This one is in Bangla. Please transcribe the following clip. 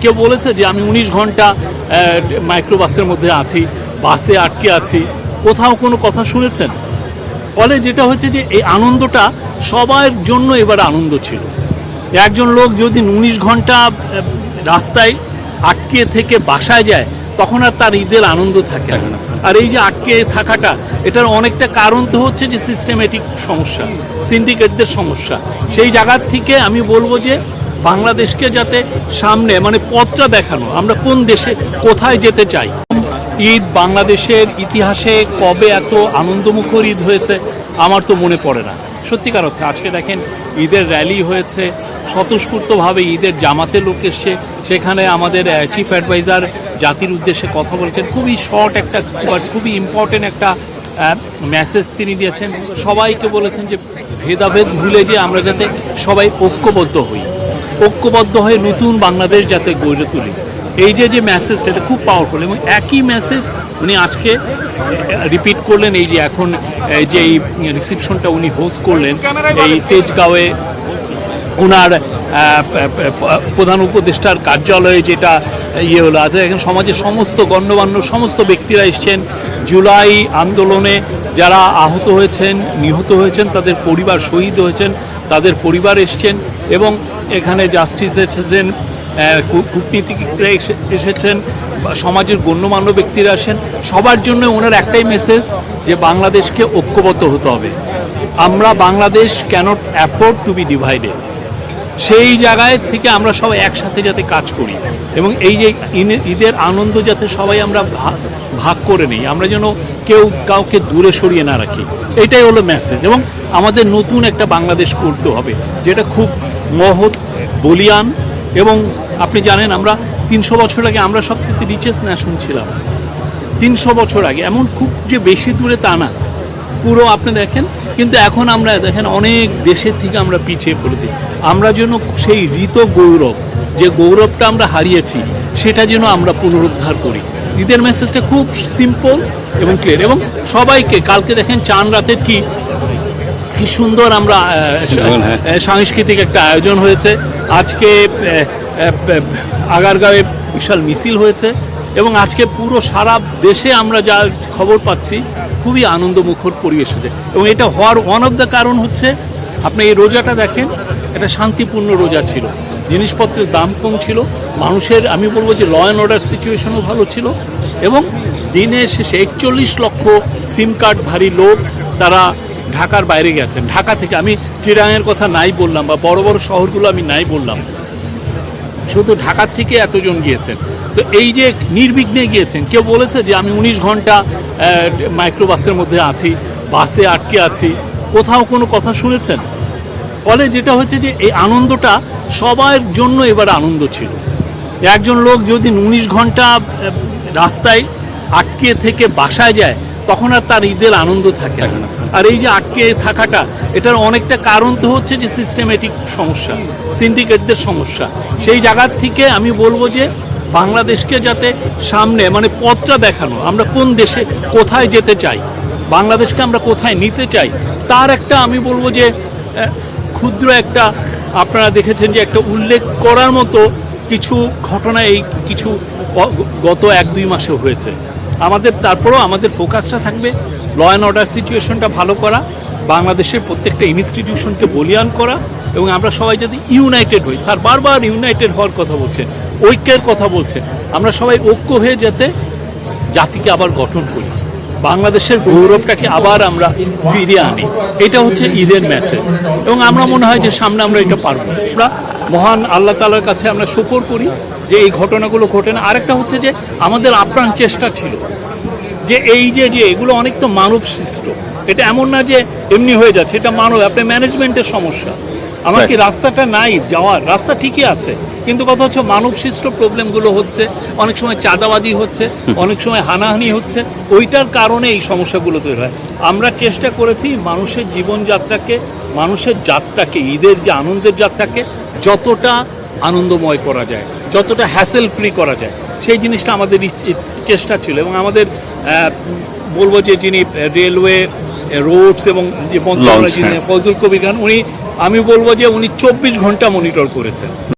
কেউ বলেছে যে আমি 19 ঘন্টা মাইক্রোবাসের মধ্যে আছি, বাসে আটকে আছি, কোথাও কোনো কথা শুনেছেন? ফলে যেটা হচ্ছে যে এই আনন্দটা সবার জন্য এবার আনন্দ ছিল। একজন লোক যদি 19 ঘন্টা রাস্তায় আটকে থেকে বাসায় যায় তখন আর তার ঈদের আনন্দ থাকে না। আর এই যে আটকে থাকাটা, এটার অনেকটা কারণ তো হচ্ছে যে সিস্টেমেটিক সমস্যা, সিন্ডিকেটদের সমস্যা। সেই জায়গার থেকে আমি বলবো যে বাংলাদেশকে যাতে সামনে মানে পথটা দেখানো, আমরা কোন দেশে কোথায় যেতে চাই। ঈদ বাংলাদেশের ইতিহাসে কবে এত আনন্দমুখর ঈদ হয়েছে আমার তো মনে পড়ে না সত্যিকার অর্থে। আজকে দেখেন ঈদের র্যালি হয়েছে, স্বতঃস্ফূর্তভাবে ঈদের জামাতে লোক এসছে, সেখানে আমাদের চিফ অ্যাডভাইজার জাতির উদ্দেশ্যে কথা বলেছেন, খুবই শর্ট একটা খুবই ইম্পর্টেন্ট একটা মেসেজ তিনি দিয়েছেন। সবাইকে বলেছেন যে ভেদাভেদ ভুলে যে আমরা যাতে সবাই ঐক্যবদ্ধ হয়ে নতুন বাংলাদেশ যাতে গড়ে তুলি। এই যে মেসেজটা, এটা খুব পাওয়ারফুল এবং একই মেসেজ উনি আজকে রিপিট করলেন। এই যে এখন যে এই রিসেপশনটা উনি হোস্ট করলেন এই তেজগাঁওয়ে ওনার প্রধান উপদেষ্টার কার্যালয়ে, যেটা হলো আজ এখন সমাজের সমস্ত গণ্যমান্য সমস্ত ব্যক্তিরা এসছেন। জুলাই আন্দোলনে যারা আহত হয়েছেন, নিহত হয়েছেন, তাদের পরিবার শহীদ হয়েছেন, তাদের পরিবার এসছেন এবং এখানে জাস্টিস এসেছেন, কূটনীতিকরা এসেছেন, সমাজের গণ্যমান্য ব্যক্তিরা আসেন। সবার জন্য ওনার একটাই মেসেজ যে বাংলাদেশকে ঐক্যবদ্ধ হতে হবে। আমরা Bangladesh cannot afford to be divided. সেই জায়গায় থেকে আমরা সবাই একসাথে যাতে কাজ করি এবং এই যে ঈদের আনন্দ যাতে সবাই আমরা ভাগ করে নিই, আমরা যেন কেউ কাউকে দূরে সরিয়ে না রাখি, এটাই হলো মেসেজ। এবং আমাদের নতুন একটা বাংলাদেশ করতে হবে যেটা খুব মহৎ, বলিয়ান। এবং আপনি জানেন আমরা 300 বছর আগে আমরা সবচেয়ে রিচেস্ট ন্যাশন ছিলাম। 300 বছর আগে, এমন খুব যে বেশি দূরে তা না, পুরো আপনি দেখেন। কিন্তু এখন আমরা দেখেন অনেক দেশের থেকে আমরা পিছিয়ে পড়েছি। আমরা যেন সেই ঋত গৌরব, যে গৌরবটা আমরা হারিয়েছি, সেটা যেন আমরা পুনরুদ্ধার করি। ঈদের মেসেজটা খুব সিম্পল এবং ক্লিয়ার। এবং সবাইকে কালকে দেখেন চাঁদ রাতের কি সুন্দর আমরা সাংস্কৃতিক একটা আয়োজন হয়েছে। আজকে আগারগাঁওয়ে বিশাল মিছিল হয়েছে এবং আজকে পুরো সারা দেশে আমরা যা খবর পাচ্ছি খুবই আনন্দমুখর পরিবেশ হয়েছে। এবং এটা হওয়ার ওয়ান অফ দ্য কারণ হচ্ছে আপনি এই রোজাটা দেখেন, এটা শান্তিপূর্ণ রোজা ছিল, জিনিসপত্রের দাম কম ছিল, মানুষের আমি বলবো যে ল অ্যান্ড অর্ডার সিচুয়েশনও ভালো ছিল। এবং দিনের শেষে 41 লক্ষ সিম কার্ডধারী লোক তারা ঢাকার বাইরে গেছেন। ঢাকা থেকে আমি চিরাঙের কথা নাই বললাম বা বড় বড় শহরগুলো আমি নাই বললাম, শুধু ঢাকার থেকে এতজন গিয়েছেন। তো এই যে নির্বিঘ্নে গিয়েছেন, কেউ বলেছে যে আমি 19 ঘন্টা মাইক্রোবাসের মধ্যে আছি, বাসে আটকে আছি, কোথাও কোনো কথা শুনেছেন? ফলে যেটা হচ্ছে যে এই আনন্দটা সবার জন্য এবার আনন্দ ছিল। একজন লোক যদি 19 ঘন্টা রাস্তায় আটকে থেকে বাসায় যায় তখন আর তার ঈদের আনন্দ থাকে না। আর এই যে আটকে থাকাটা, এটার অনেকটা কারণ তো হচ্ছে যে সিস্টেমেটিক সমস্যা, সিন্ডিকেটদের সমস্যা। সেই জায়গার থেকে আমি বলবো যে বাংলাদেশকে যাতে সামনে মানে পথটা দেখানো, আমরা কোন দেশে কোথায় যেতে চাই, বাংলাদেশকে আমরা কোথায় নিতে চাই, তার একটা আমি বলবো যে ক্ষুদ্র একটা, আপনারা দেখেছেন যে একটা উল্লেখ করার মতো কিছু ঘটনা এই কিছু গত 1-2 মাসে হয়েছে। আমাদের তারপরেও আমাদের ফোকাসটা থাকবে ল অ্যান্ড অর্ডার সিচুয়েশনটা ভালো করা, বাংলাদেশের প্রত্যেকটা ইনস্টিটিউশনকে বলিয়ান করা এবং আমরা সবাই যদি ইউনাইটেড হই। স্যার বারবার ইউনাইটেড হওয়ার কথা বলছেন, ঐক্যের কথা বলছেন। আমরা সবাই ঐক্য হয়ে যেতে জাতিকে আবার গঠন করি, বাংলাদেশের গৌরবটাকে আবার আমরা ফিরিয়ে আনি, এটা হচ্ছে ঈদের মেসেজ। এবং আমরা মনে হয় যে সামনে আমরা এটা পারবো। আমরা মহান আল্লাহ তাআলার কাছে আমরা শুকর করি যে এই ঘটনাগুলো ঘটে না। আরেকটা হচ্ছে যে আমাদের আপ্রাণ চেষ্টা ছিল যে এই যে এগুলো অনেক তো মানব সৃষ্ট, এটা এমন না যে এমনি হয়ে যাচ্ছে, এটা মানব, আপনার ম্যানেজমেন্টের সমস্যা। আমার কি রাস্তাটা নাই যাওয়ার, রাস্তা ঠিকই আছে, কিন্তু কথা হচ্ছে মানব সৃষ্ট প্রবলেমগুলো হচ্ছে, অনেক সময় চাঁদাবাজি হচ্ছে, অনেক সময় হানাহানি হচ্ছে, ওইটার কারণে এই সমস্যাগুলো তৈরি হয়। আমরা চেষ্টা করেছি মানুষের জীবনযাত্রাকে, মানুষের যাত্রাকে, ঈদের যে আনন্দের যাত্রাকে যতটা আনন্দময় করা যায়, যতটা হ্যাসেল ফ্রি করা যায়, সেই জিনিসটা আমাদের চেষ্টা ছিল। এবং আমাদের বলবো যে যিনি রেলওয়ে রোডস এবং যে মন্ত্রণালয় যিনি ফজলুল কবির খান, উনি আমি বলবো যে উনি 24 ঘন্টা মনিটর করেছেন।